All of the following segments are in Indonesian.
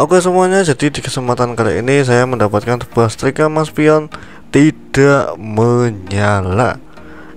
Oke semuanya, jadi di kesempatan kali ini saya mendapatkan sebuah setrika mas pion tidak menyala.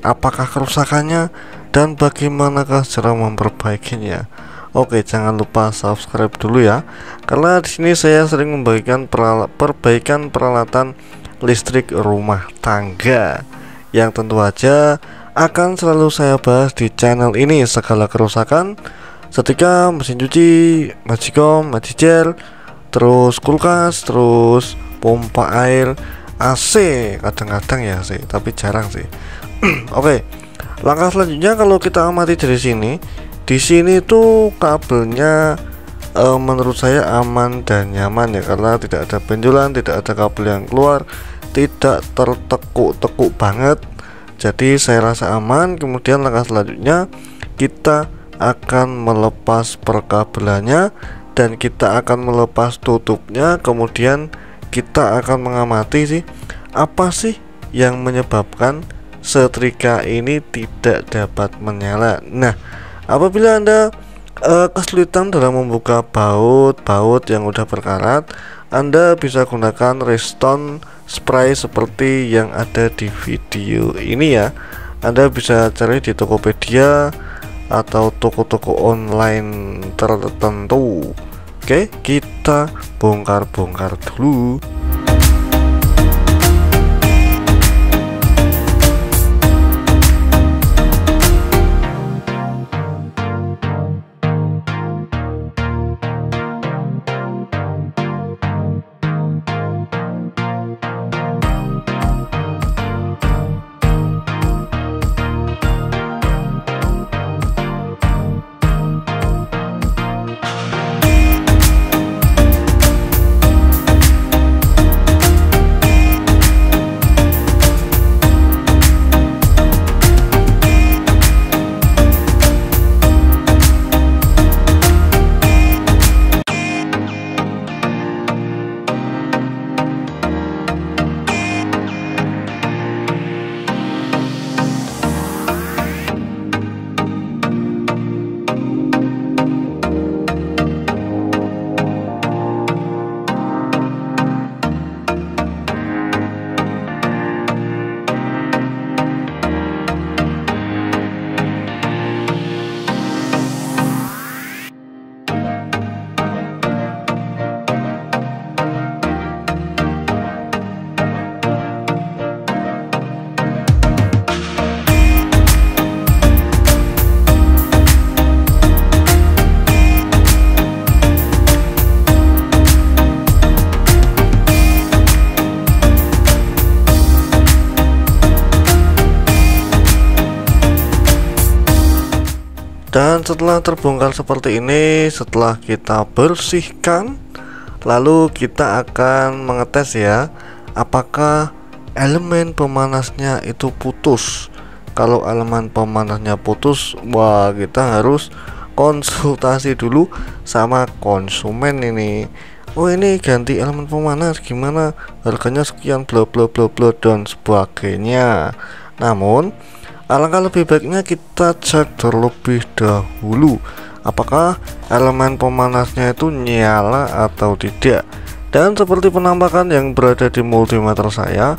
Apakah kerusakannya dan bagaimanakah cara memperbaikinya? Oke, jangan lupa subscribe dulu ya, karena di sini saya sering membagikan perbaikan peralatan listrik rumah tangga yang tentu aja akan selalu saya bahas di channel ini. Segala kerusakan setrika, mesin cuci, magicom, magicel, terus kulkas, terus pompa air, AC, kadang-kadang ya sih, tapi jarang sih. Oke, langkah selanjutnya kalau kita amati dari sini, di sini tuh kabelnya menurut saya aman dan nyaman ya, karena tidak ada benjolan, tidak ada kabel yang keluar, tidak tertekuk-tekuk banget. Jadi saya rasa aman. Kemudian langkah selanjutnya kita akan melepas perkabelannya dan kita akan melepas tutupnya. Kemudian kita akan mengamati sih apa sih yang menyebabkan setrika ini tidak dapat menyala. Nah, apabila Anda kesulitan dalam membuka baut yang udah berkarat, Anda bisa gunakan Restone spray seperti yang ada di video ini ya. Anda bisa cari di Tokopedia atau toko-toko online tertentu. Oke, kita bongkar-bongkar dulu. Dan setelah terbongkar seperti ini, setelah kita bersihkan, lalu kita akan mengetes ya, apakah elemen pemanasnya itu putus. Kalau elemen pemanasnya putus, wah kita harus konsultasi dulu sama konsumen ini. Oh, ini ganti elemen pemanas gimana, harganya sekian, bla bla bla bla dan sebagainya. Namun alangkah lebih baiknya kita cek terlebih dahulu apakah elemen pemanasnya itu nyala atau tidak. Dan seperti penampakan yang berada di multimeter saya,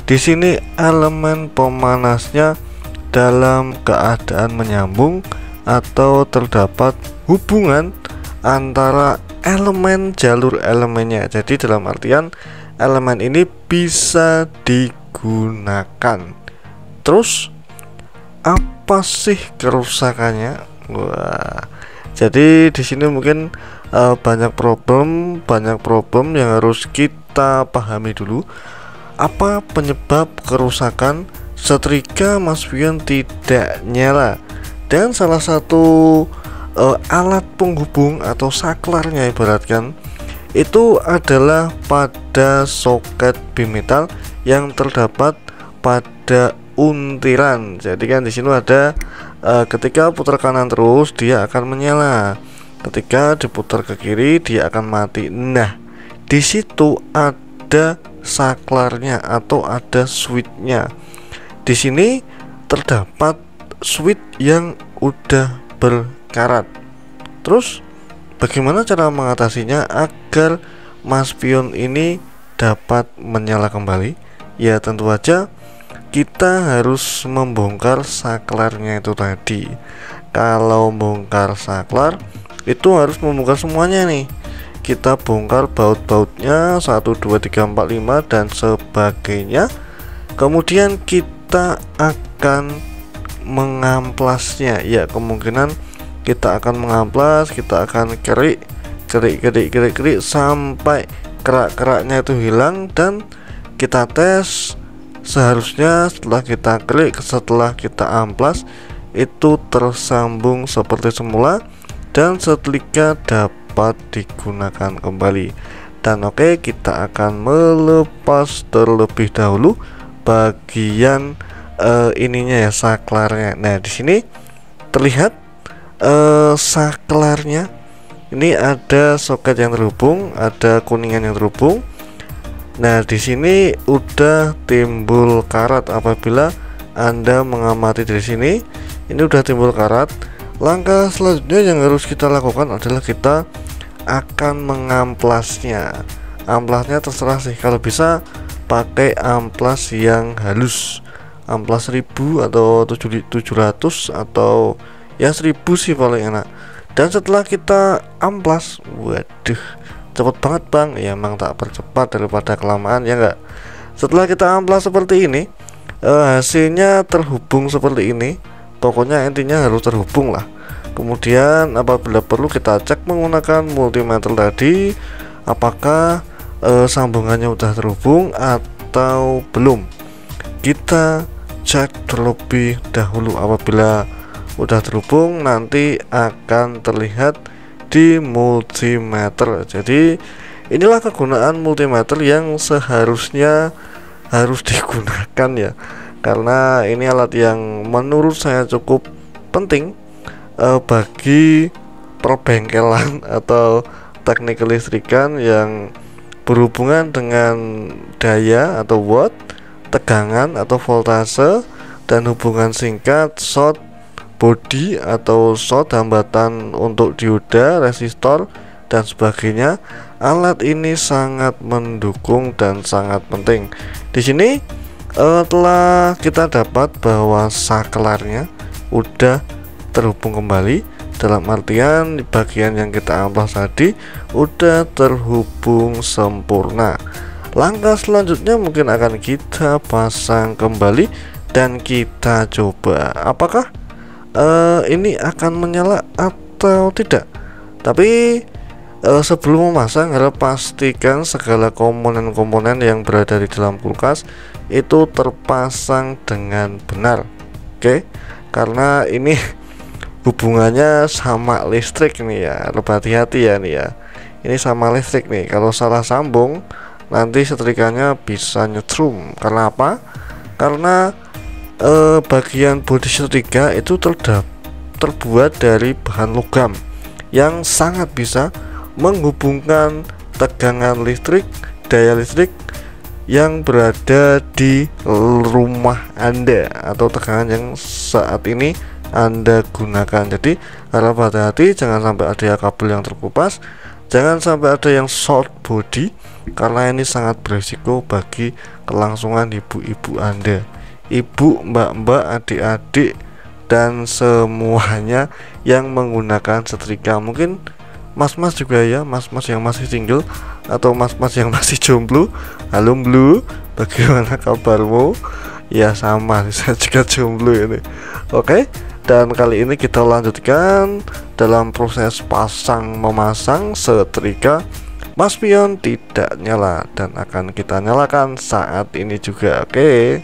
di sini elemen pemanasnya dalam keadaan menyambung atau terdapat hubungan antara elemen jalur elemennya. Jadi dalam artian elemen ini bisa digunakan. Terus apa sih kerusakannya? Wah, jadi di sini mungkin banyak problem yang harus kita pahami dulu. Apa penyebab kerusakan setrika mas pion tidak nyala? Dan salah satu alat penghubung atau saklarnya ibaratkan itu adalah pada soket bimetal yang terdapat pada untiran. Jadi kan di sini ada ketika putar kanan terus dia akan menyala, ketika diputar ke kiri dia akan mati. Nah, di situ ada saklarnya atau ada switchnya. Di sini terdapat switch yang udah berkarat. Terus bagaimana cara mengatasinya agar Mas Pion ini dapat menyala kembali? Ya tentu saja kita harus membongkar saklarnya itu tadi. Kalau bongkar saklar itu harus membongkar semuanya nih. Kita bongkar baut-bautnya 1, 2, 3, 4, 5 dan sebagainya. Kemudian kita akan mengamplasnya. Ya kemungkinan kita akan mengamplas, kita akan kerik sampai kerak-keraknya itu hilang, dan kita tes. Seharusnya setelah kita klik, setelah kita amplas, itu tersambung seperti semula dan setrika dapat digunakan kembali. Dan oke, kita akan melepas terlebih dahulu bagian ininya ya, saklarnya. Nah di sini terlihat saklarnya ini ada soket yang terhubung, ada kuningan yang terhubung. Nah di sini udah timbul karat. Apabila Anda mengamati dari sini, ini udah timbul karat. Langkah selanjutnya yang harus kita lakukan adalah kita akan mengamplasnya. Amplasnya terserah sih, kalau bisa pakai amplas yang halus, amplas 1000 atau 700 atau ya 1000 sih paling enak. Dan setelah kita amplas, waduh cepet banget bang, ya emang tak percepat daripada kelamaan ya enggak. Setelah kita amplas seperti ini, hasilnya terhubung seperti ini. Pokoknya intinya harus terhubung lah. Kemudian apabila perlu kita cek menggunakan multimeter tadi, apakah sambungannya udah terhubung atau belum. Kita cek terlebih dahulu. Apabila udah terhubung, nanti akan terlihat di multimeter. Jadi inilah kegunaan multimeter yang seharusnya harus digunakan ya, karena ini alat yang menurut saya cukup penting bagi perbengkelan atau teknik kelistrikan yang berhubungan dengan daya atau watt, tegangan atau voltase, dan hubungan singkat, short, body atau short, hambatan untuk dioda, resistor, dan sebagainya. Alat ini sangat mendukung dan sangat penting. Di sini telah kita dapat bahwa saklarnya udah terhubung kembali, dalam artian bagian yang kita amplas tadi udah terhubung sempurna. Langkah selanjutnya mungkin akan kita pasang kembali dan kita coba apakah ini akan menyala atau tidak. Tapi sebelum memasang harus pastikan segala komponen-komponen yang berada di dalam kulkas itu terpasang dengan benar. Oke, karena ini hubungannya sama listrik nih ya, lebih hati-hati ya nih ya. Ini sama listrik nih, kalau salah sambung nanti setrikanya bisa nyetrum. Karena apa? Karena bagian bodi setrika itu terbuat dari bahan logam yang sangat bisa menghubungkan tegangan listrik, daya listrik yang berada di rumah Anda atau tegangan yang saat ini Anda gunakan. Jadi harap hati-hati, jangan sampai ada kabel yang terkupas, jangan sampai ada yang short body, karena ini sangat berisiko bagi kelangsungan ibu-ibu Anda, ibu, mbak-mbak, adik-adik, dan semuanya yang menggunakan setrika. Mungkin mas-mas juga ya, mas-mas yang masih single atau mas-mas yang masih jomblo. Halo Blue, bagaimana kabarmu? Ya sama, saya juga jomblo ini. Oke, dan kali ini kita lanjutkan dalam proses pasang memasang setrika Mas Pion tidak nyala, dan akan kita nyalakan saat ini juga. Oke.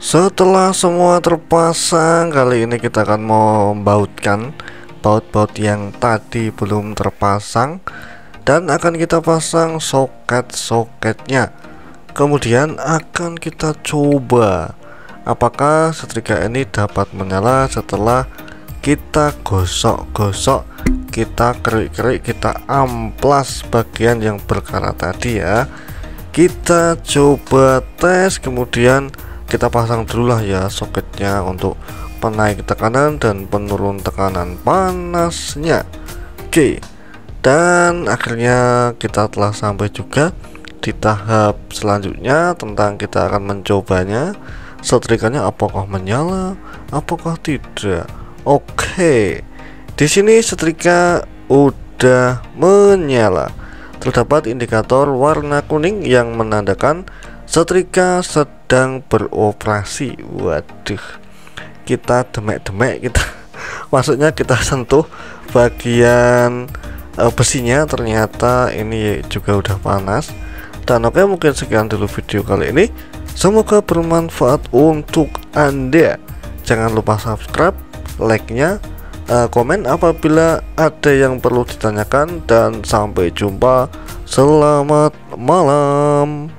Setelah semua terpasang, kali ini kita akan membautkan baut-baut yang tadi belum terpasang dan akan kita pasang soket-soketnya. Kemudian akan kita coba apakah setrika ini dapat menyala setelah kita gosok-gosok, kita kerik-kerik, kita amplas bagian yang berkarat tadi ya. Kita coba tes, kemudian kita pasang dulu lah ya soketnya untuk penaik tekanan dan penurun tekanan panasnya. Oke, dan akhirnya kita telah sampai juga di tahap selanjutnya tentang kita akan mencobanya setrikanya apakah menyala, apakah tidak. Oke, di sini setrika udah menyala. Terdapat indikator warna kuning yang menandakan setrika sedang beroperasi. Waduh, kita demek-demek, kita maksudnya kita sentuh bagian besinya, ternyata ini juga udah panas. Dan oke, mungkin sekian dulu video kali ini, semoga bermanfaat untuk Anda. Jangan lupa subscribe, like-nya, komen apabila ada yang perlu ditanyakan, dan sampai jumpa. Selamat malam.